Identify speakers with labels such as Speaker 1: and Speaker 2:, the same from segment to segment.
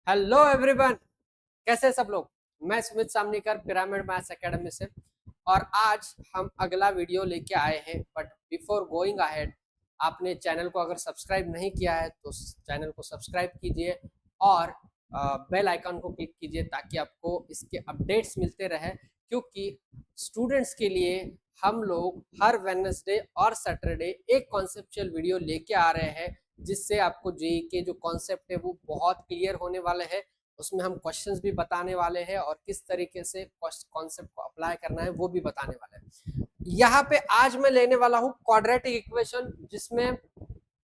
Speaker 1: Hello everyone, कैसे सब लोग। मैं सुमित सामनीकर पिरामिड मैथ्स एकेडमी से और आज हम अगला वीडियो लेके आए हैं। बट बिफोर गोइंग अहेड, आपने चैनल को अगर सब्सक्राइब नहीं किया है तो चैनल को सब्सक्राइब कीजिए और बेल आइकन को क्लिक कीजिए ताकि आपको इसके अपडेट्स मिलते रहे, क्योंकि स्टूडेंट्स के लिए हम लोग हर वेडनेसडे और सैटरडे एक कॉन्सेप्चुअल वीडियो लेके आ रहे हैं, जिससे आपको जेई के जो कॉन्सेप्ट है वो बहुत क्लियर होने वाले हैं। उसमें हम क्वेश्चंस भी बताने वाले हैं और किस तरीके से कॉन्सेप्ट को अप्लाई करना है वो भी बताने वाले हैं। यहाँ पे आज मैं लेने वाला हूँ क्वाड्रेटिक इक्वेशन, जिसमें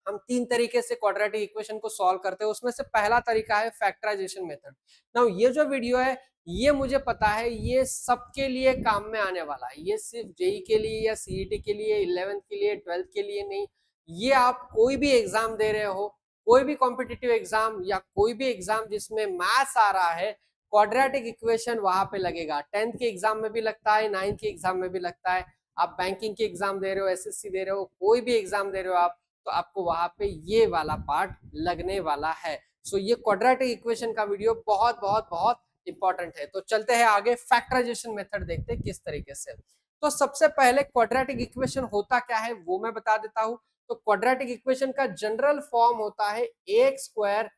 Speaker 1: हम तीन तरीके से क्वाड्रेटिक इक्वेशन को सॉल्व करते हैं। उसमें से पहला तरीका है फैक्टराइजेशन मेथड। नाउ ये जो वीडियो है ये मुझे पता है ये सबके लिए काम में आने वाला है। ये सिर्फ जेई के लिए या सीईटी के लिए, 11th के लिए, 12th के लिए नहीं। ये आप कोई भी एग्जाम दे रहे हो, कोई भी कॉम्पिटिटिव एग्जाम या कोई भी एग्जाम जिसमें मैथ्स आ रहा है, क्वाड्रेटिक इक्वेशन वहां पे लगेगा। 10th के एग्जाम में भी लगता है, 9th के एग्जाम में भी लगता है। आप बैंकिंग के एग्जाम दे रहे हो, एसएससी दे रहे हो, कोई भी एग्जाम दे रहे हो आप, तो आपको वहां पे ये वाला पार्ट लगने वाला है। सो ये क्वाड्रेटिक इक्वेशन का वीडियो बहुत बहुत बहुत इंपॉर्टेंट है। तो चलते हैं आगे, फैक्टराइजेशन मेथड देखते हैं किस तरीके से। तो सबसे पहले क्वाड्रेटिक इक्वेशन होता क्या है वो मैं बता देता हूं। तो क्वाड्रेटिक इक्वेशन का जनरल फॉर्म होता है x square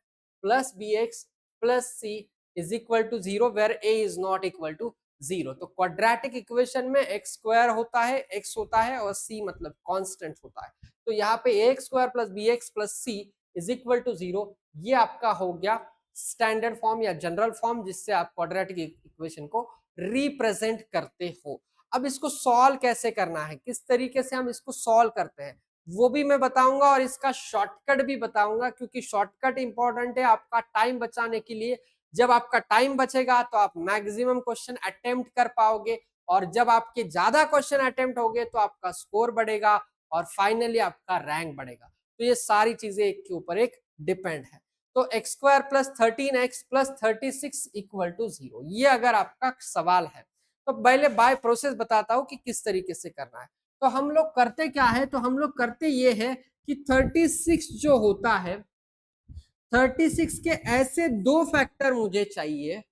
Speaker 1: plus b x plus c is equal to zero, where a is not equal to zero. तो क्वाड्रेटिक इक्वेशन में एक्स स्क्वायर होता है, एक्स होता है और सी मतलब कांस्टेंट होता है। तो यहाँ पे x square plus b x plus c is equal to zero, ये आपका हो गया स्टैंडर्ड फॉर्म या जनरल फॉर्म, जिससे आप क्वाड्रेटिक इक्वेशन को रिप्रेजेंट करते हो। अब इसको सॉल्व कैसे करना है, किस तरीके से हम इसको सॉल्व करते हैं वो भी मैं बताऊंगा और इसका शॉर्टकट भी बताऊंगा, क्योंकि शॉर्टकट इंपॉर्टेंट है आपका टाइम बचाने के लिए। जब आपका टाइम बचेगा तो आप मैक्सिमम क्वेश्चन अटेम्प्ट कर पाओगे, और जब आपके ज्यादा क्वेश्चन अटेम्प्ट होंगे तो आपका स्कोर बढ़ेगा और फाइनली आपका रैंक बढ़ेगा। तो ये सारी चीजें एक के ऊपर एक डिपेंड है। तो x square plus 13x plus 36 equal to zero, ये अगर आपका सवाल है तो पहले बाय प्रोसेस बताता हूं कि किस तरीके से करना है। तो हम लोग करते क्या है, तो हम लोग करते ये है कि 36 जो होता है, 36 के ऐसे दो फैक्टर मुझे चाहिए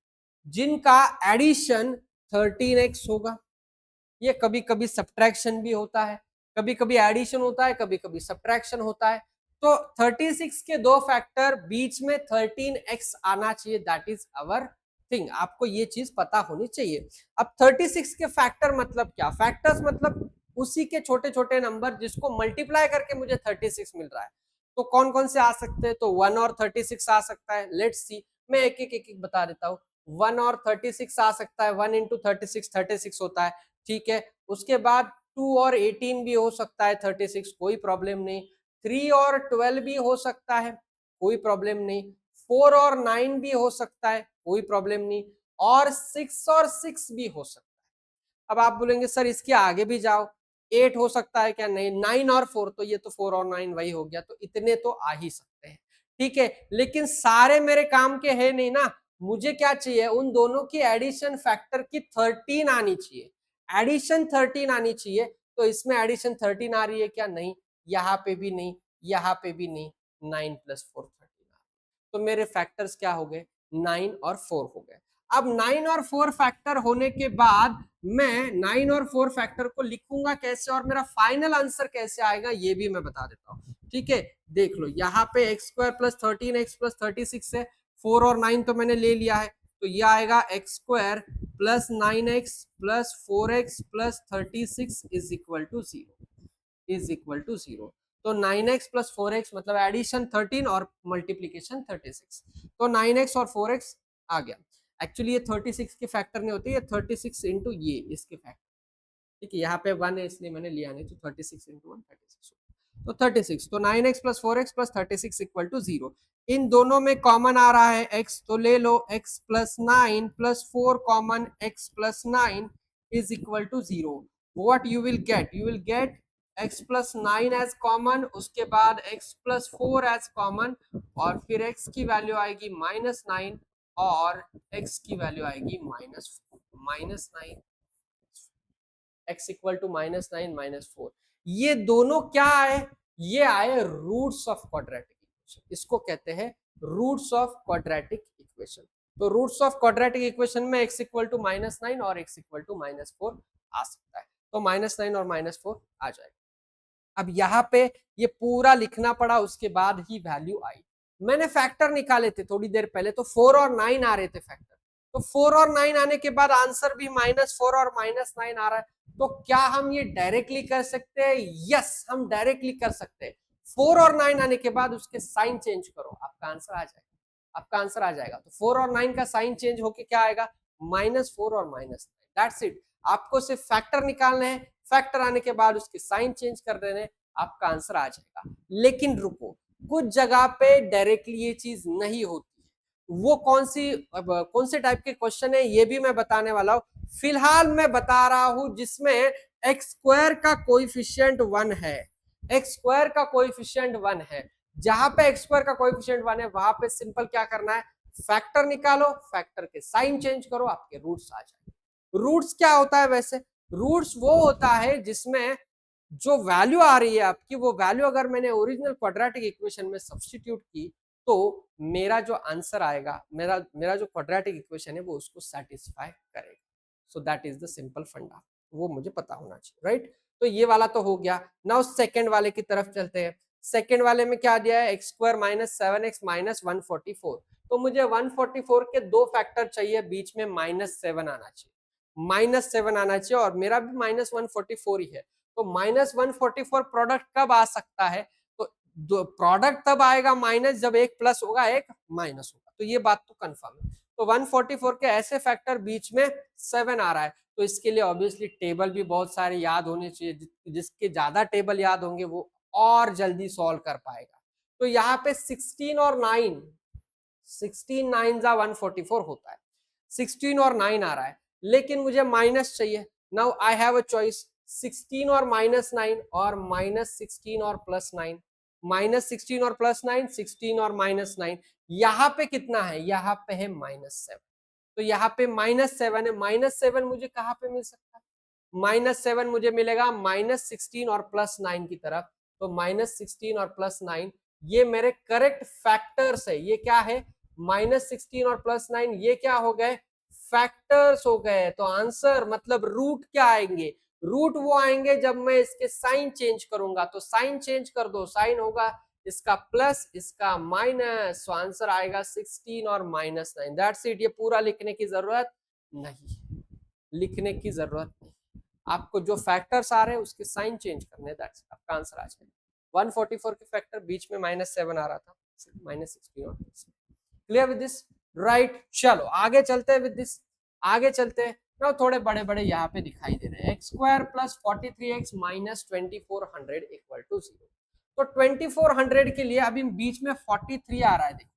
Speaker 1: जिनका एडिशन 13x होगा। ये कभी कभी सब्ट्रैक्शन भी होता है, कभी कभी एडिशन होता है, कभी कभी सब्ट्रैक्शन होता है। तो 36 के दो फैक्टर बीच में 13x आना चाहिए, दैट इज अवर थिंग। आपको ये चीज पता होनी चाहिए। अब 36 के फैक्टर मतलब क्या, फैक्टर्स मतलब उसी के छोटे छोटे नंबर जिसको मल्टीप्लाई करके मुझे 36 मिल रहा है। तो कौन कौन से आ सकते हैं, तो 1 और 36 आ सकता है। लेट्स सी, मैं एक एक बता देता हूँ। 1 और 36 आ सकता है, 1 इंटू 36 36 होता है, ठीक है। उसके बाद 2 और 18 भी हो सकता है 36, कोई प्रॉब्लम नहीं। 3 और 12 भी हो सकता है, कोई प्रॉब्लम नहीं। 4 और 9 भी हो सकता है, कोई प्रॉब्लम नहीं। और 6 और 6 भी हो सकता है। अब आप बोलेंगे सर इसके आगे भी जाओ, 8 हो सकता है क्या, नहीं। 9 और 4, तो ये तो 4 और 9 वही हो गया, तो इतने तो आ ही सकते हैं, ठीक है। लेकिन सारे मेरे काम के है नहीं ना, मुझे क्या चाहिए, उन दोनों की एडिशन फैक्टर की 13 आनी चाहिए, एडिशन 13 आनी चाहिए। तो इसमें एडिशन 13 आ रही है क्या, नहीं। यहाँ पे भी नहीं, यहाँ पे भी नहीं। 9 प्लस 4 13 आ रही है। तो मेरे फैक्टर्स क्या हो गए, 9 और 4 हो गए। अब 9 और 4 फैक्टर होने के बाद मैं 9 और 4 फैक्टर को लिखूंगा कैसे और मेरा फाइनल आंसर कैसे आएगा ये भी मैं बता देता हूँ, ठीक है। देख लो, यहाँ पे x square plus 13x plus 36 है, 4 और 9 तो मैंने ले लिया है, तो ये आएगा x square plus 9x plus 4x plus 36 is equal to zero, is equal to zero. तो 9x प्लस 4x मतलब एडिशन 13 और मल्टीप्लीकेशन 36, तो 9x और 4x आ गया। एक्चुअली ये 36 के फैक्टर नहीं होते, ये 36 इंटू ये इसके फैक्टर, ठीक है। यहाँ पे 1 है इसलिए मैंने लिया नहीं, तो 36 इंटू 1 36, तो 36। तो 9x plus 4x plus 36 equal to zero. इन दोनों में कॉमन आ रहा है x, तो ले लो x plus 9 plus 4 common, x plus 9 is equal to zero. What you will get, you will get x plus 9 as common, उसके बाद x प्लस 4 एज कॉमन, और फिर x की वैल्यू आएगी -9 और x की वैल्यू आएगी -9, x इक्वल टू -9 -4। ये दोनों क्या आए, ये आए रूट्स ऑफ क्वाड्रेटिक इक्वेशन। इसको कहते हैं roots of quadratic equation. Equation. तो रूट्स ऑफ क्वाड्रेटिक इक्वेशन में x इक्वल टू -9 और x इक्वल टू -4 आ सकता है, तो -9 और -4 आ जाएगा। अब यहाँ पे ये पूरा लिखना पड़ा, उसके बाद ही वैल्यू आई। मैंने फैक्टर निकाले थे थोड़ी देर पहले, तो 4 और 9 आ रहे थे फैक्टर, तो 4 और 9 आने के बाद आंसर भी -4 और -9 आ रहा है। तो क्या हम ये डायरेक्टली कर सकते हैं? यस, हम डायरेक्टली कर सकते हैं। 4 और 9 आने के बाद उसके साइन चेंज करो, आपका आंसर आ जाएगा, आपका आंसर आ जाएगा। तो 4 और 9 का साइन चेंज होके क्या आएगा? -4 और -9, दैट्स इट। आपको सिर्फ फैक्टर निकालने हैं, फैक्टर आने के बाद उसके साइन चेंज कर देने, आपका आंसर आ जाएगा। लेकिन रुको, कुछ जगह पे डायरेक्टली ये चीज नहीं होती है। वो कौन से टाइप के क्वेश्चन है ये भी मैं बताने वाला हूं। फिलहाल मैं बता रहा हूं जिसमें एक्स स्क्वायर का कोएफिशिएंट 1 है, एक्स स्क्वायर का कोएफिशिएंट 1 है। जहां पे एक्स स्क्वायर का कोएफिशिएंट 1 है वहां पे सिंपल क्या करना है, फैक्टर निकालो, फैक्टर के साइन चेंज करो, आपके रूट्स आ जाएंगे। रूट्स क्या होता है वैसे? रूट्स वो होता है जिसमें जो वैल्यू आ रही है आपकी, वो वैल्यू अगर मैंने ओरिजिनल क्वाड्रेटिक इक्वेशन में सब्स्टिट्यूट की तो मेरा जो आंसर आएगा, मेरा जो क्वाड्रेटिक इक्वेशन है वो उसको सेटिस्फाई करेगा। So that is the simple फंडा, वो मुझे पता होना चाहिए, राइट। तो ये वाला तो हो गया। नाउ सेकंड वाले की तरफ चलते हैं। सेकंड वाले में क्या दिया है? X square -7x -144। तो मुझे 144 के दो फैक्टर चाहिए, बीच में -7 आना चाहिए, -7 आना चाहिए, और मेरा भी -144 ही है। तो -144 प्रोडक्ट कब आ सकता है? तो प्रोडक्ट तब आएगा माइनस जब एक प्लस होगा एक माइनस होगा, तो ये बात तो कंफर्म है। तो 144 के ऐसे फैक्टर बीच में 7 आ रहा है, तो इसके लिए ऑब्वियसली टेबल भी बहुत सारे याद होने चाहिए, जिसके ज्यादा टेबल याद होंगे वो और जल्दी सॉल्व कर पाएगा। तो यहाँ पे 16 और 9, 16 9 जा 144 होता है, 16 और 9 आ रहा है, लेकिन मुझे माइनस चाहिए। Now I have a choice, 16 और -9 और -16 और +9, -16 और +9, 16 और -9। यहाँ पे कितना है? यहाँ पे है -7। तो यहाँ पे -7 है, -7 मुझे कहाँ पे मिल सकता है? -7 मुझे मिलेगा -16 और +9 की तरफ। तो -16 और +9 ये मेरे करेक्ट फैक्टर्स है। ये क्या है? -16 और +9 ये क्या हो गए? फैक्टर्स हो गए। तो आंसर मतलब रूट क्या आएंगे? रूट वो आएंगे जब मैं इसके साइन चेंज करूंगा। तो साइन चेंज कर दो, साइन होगा इसका प्लस, इसका माइनस, तो आंसर आएगा 16 और -9। That's it. ये पूरा लिखने की जरूरत नहीं, लिखने की जरूरत नहीं। आपको जो फैक्टर्स आ रहे हैं उसके साइन चेंज करने, दैट्स आपका आंसर आ जाएगा। 144 के फैक्टर बीच में -7 आ रहा था, -16 और क्लियर विद दिस, राइट। चलो आगे चलते हैं विद दिस, आगे चलते हैं ना। थोड़े बड़े बड़े यहाँ पे दिखाई दे रहे हैं। X square plus 43x minus 2400 equal to 0। तो 2400 के लिए अभी बीच में 43 आ रहा है। देखो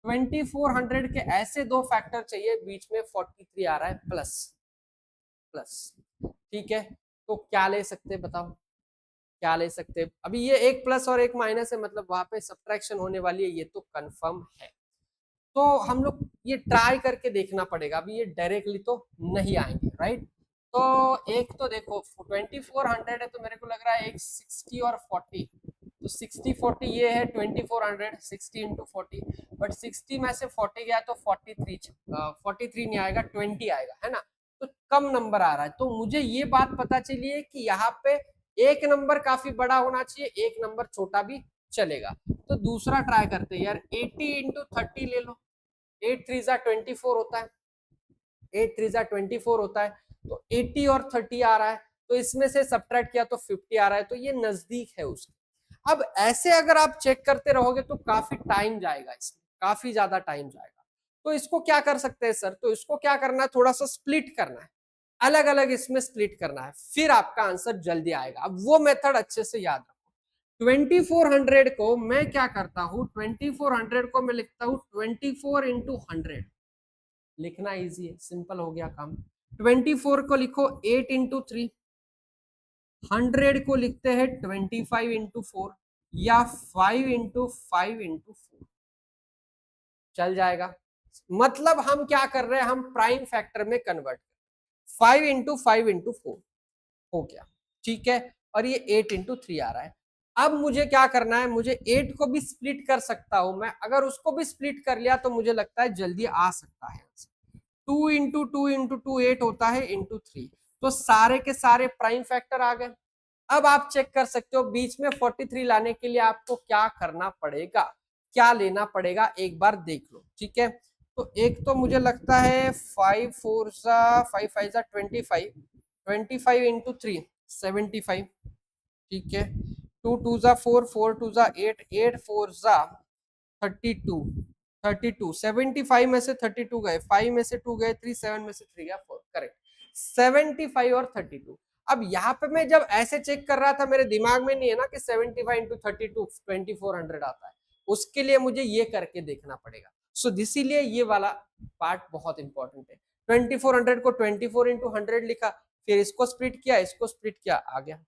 Speaker 1: 2400 के ऐसे दो फैक्टर चाहिए, बीच में 43 आ रहा है प्लस प्लस, ठीक है। तो क्या ले सकते बताओ, क्या ले सकते? अभी ये एक प्लस और एक माइनस है, मतलब वहां पे सब्ट्रैक्शन होने वाली है, ये तो कंफर्म है। तो हम लोग ये ट्राई करके देखना पड़ेगा, अभी ये डायरेक्टली तो नहीं आएंगे, राइट। तो एक तो देखो 2400 है, तो मेरे को लग रहा है एक 60 और 40, तो 60-40 ये है 2400, 60 इंटू 40, बट 60 में से 40 गया तो 43 नहीं आएगा, 20 आएगा, है ना। तो कम नंबर आ रहा है। तो मुझे ये बात पता चली है कि यहाँ पे एक नंबर काफी बड़ा होना चाहिए, एक नंबर छोटा भी चलेगा। तो दूसरा ट्राई करते हैं यार, 80 इंटू 30 ले लो, 8 3 जा 24 होता है, 8 3 जा 24 होता है। तो 80 और 30 आ रहा है, तो इसमें से सब्ट्रैक्ट किया तो 50 आ रहा है, तो ये नजदीक है उसके। अब ऐसे अगर आप चेक करते रहोगे तो काफी टाइम जाएगा, इसमें काफी ज्यादा टाइम जाएगा। तो इसको क्या कर सकते हैं सर? तो इसको क्या करना है, थोड़ा सा स्प्लिट करना है, अलग अलग इसमें स्प्लिट करना है, फिर आपका आंसर जल्दी आएगा। अब वो मेथड अच्छे से याद रखो। 2400 को मैं क्या करता हूं, 2400 को मैं लिखता हूं 24 इंटू 100। लिखना इजी है, सिंपल हो गया काम। 24 को लिखो 8 इंटू 3, 100 को लिखते हैं 25 इंटू 4, या 5 इंटू 5 इंटू 4, चल जाएगा। मतलब हम क्या कर रहे हैं, हम प्राइम फैक्टर में कन्वर्ट कर, 5 इंटू 5 इंटू 4 हो गया, ठीक है। और ये 8 इंटू 3 आ रहा है। अब मुझे क्या करना है, मुझे 8 को भी स्प्लिट कर सकता हूं मैं, अगर उसको भी स्प्लिट कर लिया तो मुझे लगता है जल्दी आ सकता है। 2 × 2 × 2 8 होता है इंटू 3, तो सारे के सारे प्राइम फैक्टर आ गए। अब आप चेक कर सकते हो बीच में 43 लाने के लिए आपको क्या करना पड़ेगा, क्या लेना पड़ेगा, एक बार देख लो। ठीक है, तो एक तो मुझे लगता है 5 4 5 5 25, 25 इंटू 3 75। ठीक है, 2 2 4 4 2 8 8 4 32, 32 75 में से 32 गए, 5 में से 2 गए 3, 7 में से 3 गया 4, करेक्ट। 75 और 32। अब यहाँ पे मैं जब ऐसे चेक कर रहा था मेरे दिमाग में नहीं है ना कि 75 इंटू 32 2400 आता है, उसके लिए मुझे ये करके देखना पड़ेगा। सो इसीलिए ये वाला पार्ट बहुत इंपॉर्टेंट है। 2400 को 24 इंटू 100 लिखा, फिर इसको स्प्लिट किया, इसको स्प्लिट किया, आ गया।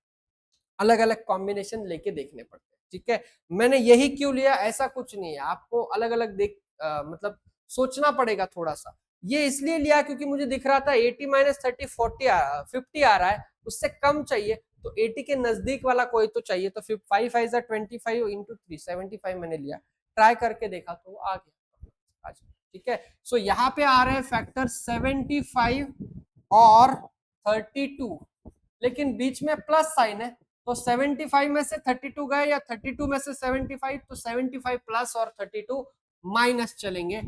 Speaker 1: अलग अलग कॉम्बिनेशन लेके देखने पड़ते हैं। ठीक है, मैंने यही क्यों लिया, ऐसा कुछ नहीं है, आपको अलग अलग देख मतलब सोचना पड़ेगा थोड़ा सा। ये इसलिए लिया क्योंकि मुझे दिख रहा था 80 माइनस 30 40 50 आ रहा है, उससे कम चाहिए, तो 80 के नजदीक वाला कोई तो चाहिए, तो 5 5 25 इंटू 3 75 मैंने लिया, ट्राई करके देखा तो आ गया। ठीक है, सो यहाँ पे आ रहे हैं फैक्टर 75 और 32, लेकिन बीच में प्लस साइन है, तो 75 में से 32 गए या 32 में से 75, तो 75 प्लस और 32 माइनस चलेंगे।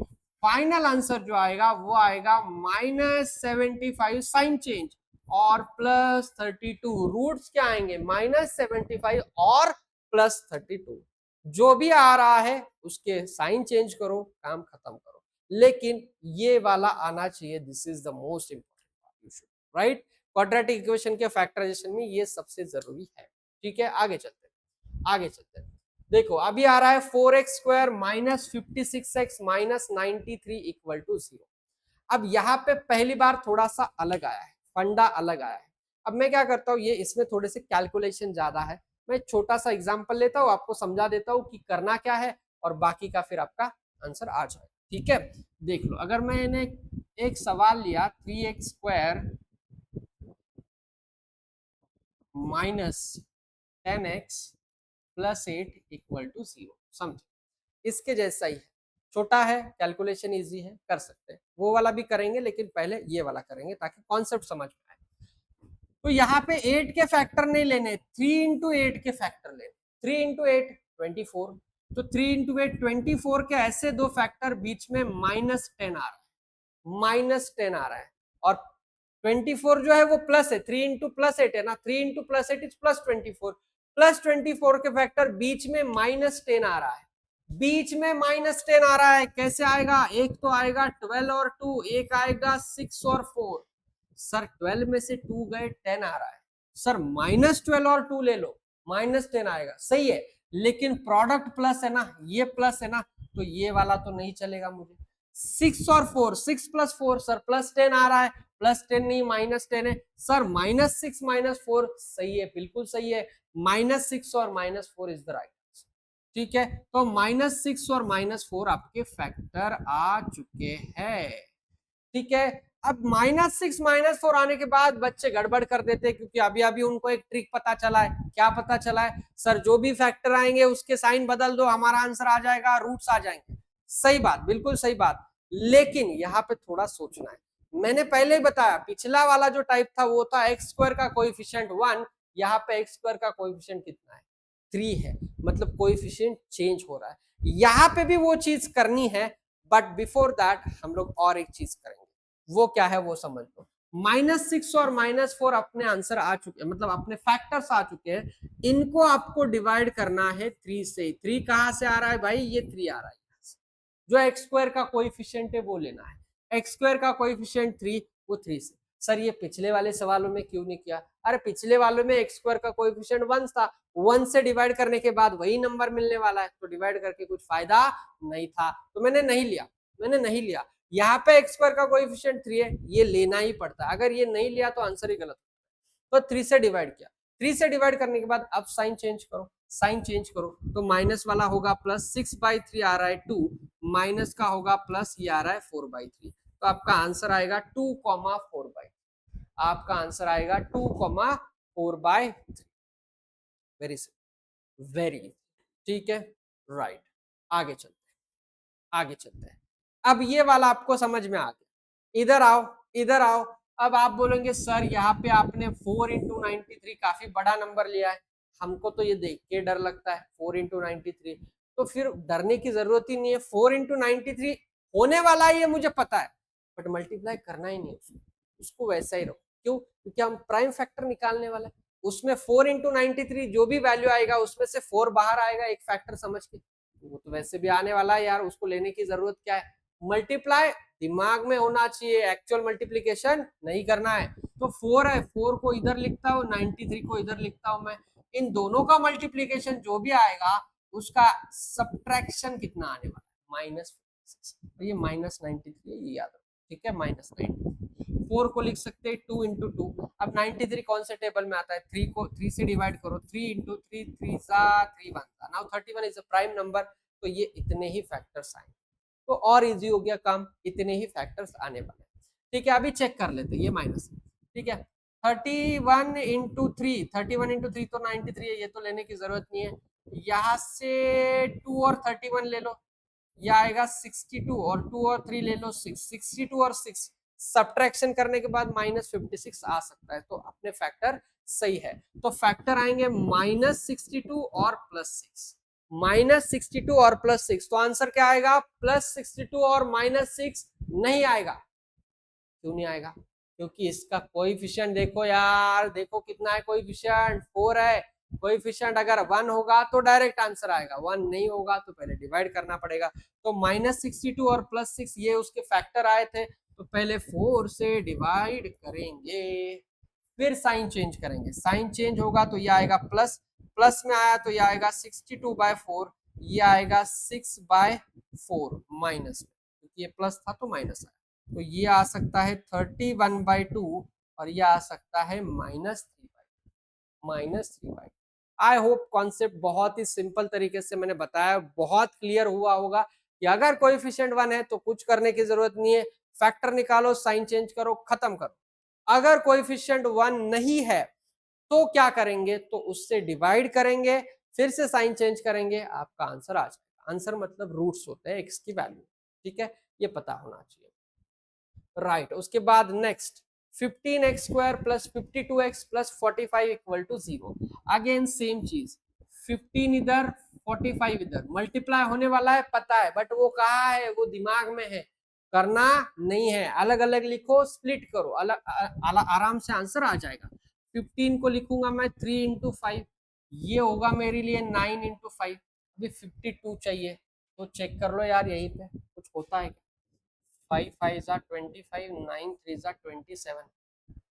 Speaker 1: फाइनल आंसर जो आएगा वो आएगा -75 साइन चेंज और +32। रूट्स क्या आएंगे, -75 और +32। जो भी आ रहा है उसके साइन चेंज करो, काम खत्म करो, लेकिन ये वाला आना चाहिए। This is the most important, right. Quadratic equation के फैक्टराइजेशन में ये सबसे जरूरी है। ठीक है, आगे चलते हैं, आगे चलते हैं। देखो अभी आ रहा है 4x² minus 56x minus 93 equal to 0। अब यहाँ पे पहली बार थोड़ा सा अलग आया है, फंडा अलग आया है। अब मैं क्या करता हूँ, ये इसमें थोड़े से कैलकुलेशन ज्यादा है, मैं छोटा सा एग्जांपल लेता हूँ, आपको समझा देता हूँ कि करना क्या है, और बाकी का फिर आपका आंसर आ जाए। ठीक है, देख लो, अगर मैंने एक सवाल लिया 3x² minus 10x plus 8 equal to 0, समझे, इसके जैसा ही है, छोटा है, कैलकुलेशन इजी है, कर सकते हैं, वो वाला भी करेंगे, लेकिन पहले ये वाला करेंगे ताकि कॉन्सेप्ट समझ में आए। तो यहाँ पे 8 के फैक्टर नहीं लेने, 3 इंटू 8 के फैक्टर लेने। 3 इंटू 8 24, तो 3 इंटू 8 24 के ऐसे दो फैक्टर बीच में -10 आ रहा है, -10 आ रहा है, और 24 जो है वो प्लस है, 3 इंटू प्लस 8 है ना, 3 इंटू प्लस 8 इज +24, +24 के फैक्टर बीच में -10 आ रहा है, बीच में -10 आ रहा है, कैसे आएगा, एक तो आएगा 12 और 2, एक आएगा 6 और 4। सर 12 में से 2 गए, 10 आ रहा है, सर -12 और 2 ले लो, -10 आएगा, सही है, लेकिन प्रोडक्ट प्लस है ना, ये प्लस है ना, तो ये वाला तो नहीं चलेगा मुझे। 6 और 4, 6 + 4, सर +10 आ रहा है, +10 नहीं -10 है, सर -6 -4, सही है, बिल्कुल सही है, -6 और -4 इज द राइट। ठीक है, तो -6 और -4 आपके फैक्टर आ चुके हैं। ठीक है, अब -6 -4 आने के बाद बच्चे गड़बड़ कर देते हैं, क्योंकि अभी अभी उनको एक ट्रिक पता चला है। क्या पता चला है, सर जो भी फैक्टर आएंगे उसके साइन बदल दो, हमारा आंसर आ जाएगा, रूट्स आ जाएंगे। सही बात, बिल्कुल सही बात, लेकिन यहाँ पे थोड़ा सोचना है। मैंने पहले ही बताया, पिछला वाला जो टाइप था वो था x² का कोएफिशिएंट 1, यहाँ पे x² का कोएफिशिएंट कितना है, 3 है, मतलब कोएफिशिएंट चेंज हो रहा है। यहाँ पे भी वो चीज करनी है, बट बिफोर दैट हम लोग और एक चीज करेंगे, वो क्या है वो समझ लो। -6 और -4 अपने आंसर आ चुके हैं, मतलब अपने फैक्टर्स आ चुके हैं, इनको आपको डिवाइड करना है 3 से। 3 कहां से आ रहा है भाई, ये 3 आ रहा है, जो x² का कोएफिशिएंट है वो लेना है, x² का कोएफिशिएंट 3, वो 3 से। सर ये पिछले वाले सवालों में क्यों नहीं किया, अरे पिछले वालों में x² का कोएफिशिएंट 1 था, 1 से डिवाइड करने के बाद वही नंबर मिलने वाला है, तो डिवाइड करके कुछ फायदा नहीं था, तो मैंने नहीं लिया, मैंने नहीं लिया। यहाँ पे x² का कोएफिशिएंट 3 है, ये लेना ही पड़ता है, अगर ये नहीं लिया तो आंसर ही गलत, तो 3 से डिवाइड किया। 3 से डिवाइड करने के बाद अब साइन चेंज करो, साइन चेंज करो, तो माइनस वाला होगा +6/3 आ रहा है 2, माइनस का होगा प्लस, ये आ रहा है 4/3, तो आपका आंसर आएगा 2,4/3, आपका आंसर आएगा 2,4/3। वेरी सिंपल, वेरी, ठीक है, राइट। आगे चलते आगे चलते हैं। अब ये वाला आपको समझ में आ गया, इधर आओ, इधर आओ। अब आप बोलेंगे सर यहाँ पे आपने 4 into 93 काफी बड़ा नंबर लिया है, हमको तो ये देख के डर लगता है 4 into 93। तो फिर डरने की जरूरत ही नहीं है, 4 into 93 होने वाला है ये मुझे पता है, बट मल्टीप्लाई करना ही नहीं उसको, उसको वैसा ही रखो। क्यों? क्योंकि हम प्राइम फैक्टर निकालने वाले, उसमें 4 into 93 जो भी वैल्यू आएगा उसमें से 4 बाहर आएगा एक फैक्टर समझ के, वो तो वैसे भी आने वाला है यार, उसको लेने की जरूरत क्या है। मल्टीप्लाई दिमाग में होना चाहिए, एक्चुअल मल्टीप्लीकेशन नहीं करना है। तो 4 है, 4 को इधर लिखता हूँ, 93 को इधर लिखता हूँ मैं। इन दोनों का मल्टीप्लीकेशन जो भी आएगा उसका सब्ट्रैक्शन कितना आने वाला है, माइनस। ये -93 ये याद रखो, ठीक है, -93। 4 को लिख सकते हैं 2 into 2। अब 93 कौन से टेबल में आता है, 3 को 3 से डिवाइड करो, 3 into 3, 3 सा 3 बनता, now 31 is a prime number. तो ये इतने ही फैक्टर्स आएंगे, तो और इजी हो गया काम, इतने ही फैक्टर्स आने वाले। ठीक है, अभी चेक कर लेते, ये माइनस, ठीक है। 31 into 3 तो 93 है, ये तो लेने की जरूरत नहीं है। यहाँ से 2 और 31 ले लो, यह आएगा 62, और 2 और 3 ले लो 6, 62 और 6 सब्ट्रैक्शन करने के बाद -56 आ सकता है, तो अपने फैक्टर सही है। तो फैक्टर आएंगे -62 और +6, -62 और +6। तो आंसर क्या आएगा, +62 और -6 नहीं आएगा। क्यों नहीं आएगा? क्योंकि इसका कोएफिशिएंट देखो यार, देखो कितना है कोएफिशिएंट, 4 है। कोएफिशिएंट अगर 1 होगा तो डायरेक्ट आंसर आएगा, 1 नहीं होगा तो पहले डिवाइड करना पड़ेगा। तो -62 और +6 ये उसके फैक्टर आए थे, तो पहले 4 से डिवाइड करेंगे, फिर साइन चेंज करेंगे, साइन चेंज होगा तो ये आएगा प्लस, प्लस में आया तो ये आएगा 62/4, ये आएगा 6/4 माइनस में, क्योंकि ये प्लस था तो माइनस आया, तो ये आ सकता है 31/2, और ये आ सकता है -3/2। आई होप कॉन्सेप्ट बहुत ही सिंपल तरीके से मैंने बताया, बहुत क्लियर हुआ होगा कि अगर कोएफिशिएंट 1 है तो कुछ करने की जरूरत नहीं है, फैक्टर निकालो, साइन चेंज करो, खत्म करो। अगर कोएफिशिएंट 1 नहीं है तो क्या करेंगे, तो उससे डिवाइड करेंगे, फिर से साइन चेंज करेंगे, आपका आंसर आ जाएगा। आंसर मतलब रूट्स होते हैं एक्स की वैल्यू, ठीक है, ये पता होना चाहिए, राइट। उसके बाद next 15x² + 52x + 45 = 0। Again same चीज, 15 इधर 45 इधर, मल्टीप्लाई होने वाला है पता है, बट वो कहाँ है, वो दिमाग में है, करना नहीं है। अलग अलग लिखो, स्प्लिट करो, अलग आराम से आंसर आ जाएगा। 15 को लिखूंगा मैं 3 into 5, ये होगा मेरे लिए 9 into 5। अभी 52 चाहिए, तो चेक कर लो यार, यहीं पे कुछ होता है क्या। 5 5 जा 25, 9 3 जा 27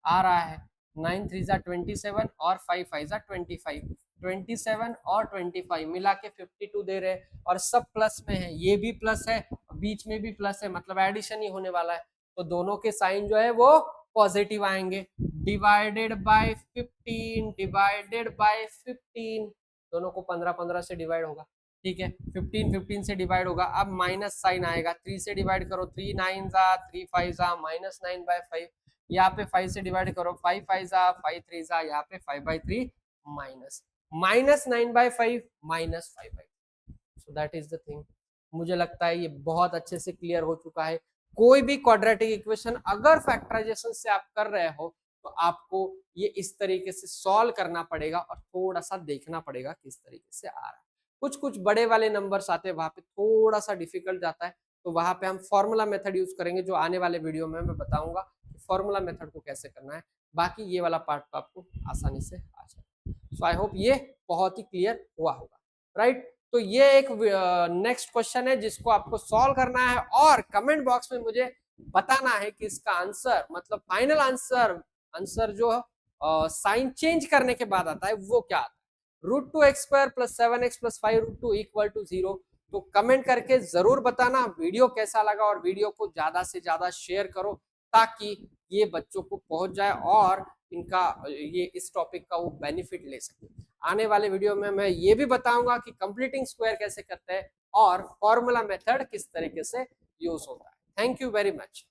Speaker 1: आ रहा है, 9 3 जा 27 और 5 5 जा 25, 27 और 25 मिला के 52 दे रहे हैं, और सब प्लस में है, ये भी प्लस है, बीच में भी प्लस है, मतलब एडिशन ही होने वाला है, तो दोनों के साइन जो है वो पॉजिटिव आएंगे। डिवाइडेड बाय 15, डिवाइडेड बाय 15, दोनों को 15 15 से डिवाइड होगा, ठीक है, 15 15 से डिवाइड होगा। अब माइनस साइन आएगा, 3 से डिवाइड करो, 3 9 जा 3 5 जा -9/5, यहाँ पे 5 से डिवाइड करो, 5 5 जा 5 3 जा, यहाँ पे 5/3 minus -9/5 -5/3। So that is the thing. मुझे लगता है ये बहुत अच्छे से क्लियर हो चुका है। कोई भी क्वाड्रेटिक इक्वेशन अगर फैक्टराइजेशन से आप कर रहे हो तो आपको ये इस तरीके से सॉल्व करना पड़ेगा, और थोड़ा सा देखना पड़ेगा किस तरीके से आ रहा है। कुछ कुछ बड़े वाले नंबर्स आते हैं, वहां पे थोड़ा सा डिफिकल्ट जाता है, तो वहां पे हम फॉर्मूला मेथड यूज करेंगे, जो आने वाले वीडियो में मैं बताऊंगा कि फॉर्मूला मेथड को कैसे करना है। बाकी ये वाला पार्ट तो आपको आसानी से आ जाएगा। सो आई होप ये बहुत ही क्लियर हुआ होगा, राइट। तो ये एक नेक्स्ट क्वेश्चन है जिसको आपको सॉल्व करना है, और कमेंट बॉक्स में मुझे बताना है कि इसका आंसर, मतलब फाइनल आंसर, आंसर जो साइन चेंज करने के बाद आता है वो क्या आता है। √2x² + 7x + 5√2 = 0। तो कमेंट करके जरूर बताना वीडियो कैसा लगा, और वीडियो को ज्यादा से ज्यादा शेयर करो ताकि ये बच्चों को पहुंच जाए और इनका ये इस टॉपिक का वो बेनिफिट ले सके। आने वाले वीडियो में मैं ये भी बताऊंगा कि कंप्लीटिंग स्क्वायर कैसे करते हैं और फॉर्मूला मेथड किस तरीके से यूज होता है। Thank you very much.